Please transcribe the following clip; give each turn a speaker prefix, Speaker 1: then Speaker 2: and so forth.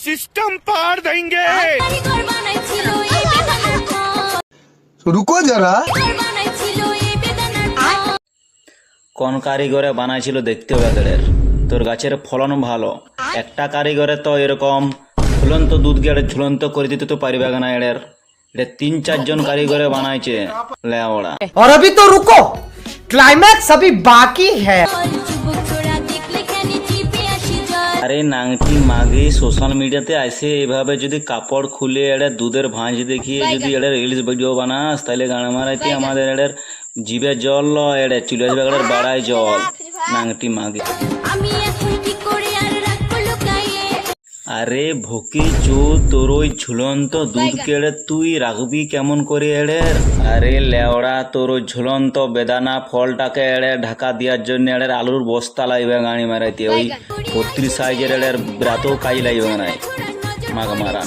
Speaker 1: System पार देंगे।
Speaker 2: रुको जरा।
Speaker 3: কোন কারিগরে বানাইছিল দেখতে হবে এদের। তোর গাছের ফলন ভালো, একটা কারিগরে তো এরকম ঝুলন্ত দুধ গেড়ে ঝুলন্ত করে দিতে তো পারবে না এদের। এটা 3-4 জন কারিগরে বানাইছে লেওড়া।
Speaker 4: और अभी तो रुको, क्लाइमैक्स अभी बाकी है।
Speaker 3: আরে নাংটি মাগি সোশ্যাল মিডিয়াতে আসে এভাবে যদি কাপড় খুলে এদের দুধের ভাঁজ দেখিয়ে যদি এদের রিলস ভিডিও বানাস তাহলে গান মারাইতে আমাদের এদের জিভে জল ল এদের চুলে আসবে এদের বাড়ায় জল নাংটি মাগি। আরে ভকি চো তোর ওই ঝুলন্ত দুধ কেড়ে তুই রাখবি কেমন করে এদের? আরে লেওড়া তোর ওই ঝুলন্ত বেদানা ফলটাকে এড়ে ঢাকা দেওয়ার জন্য এদের আলুর বস্তা লাগবে গাড়ি মারাইতে, ওই 32 সাইজের এদের বিরাতও কাজ লাগবে নাই মাগ মারা।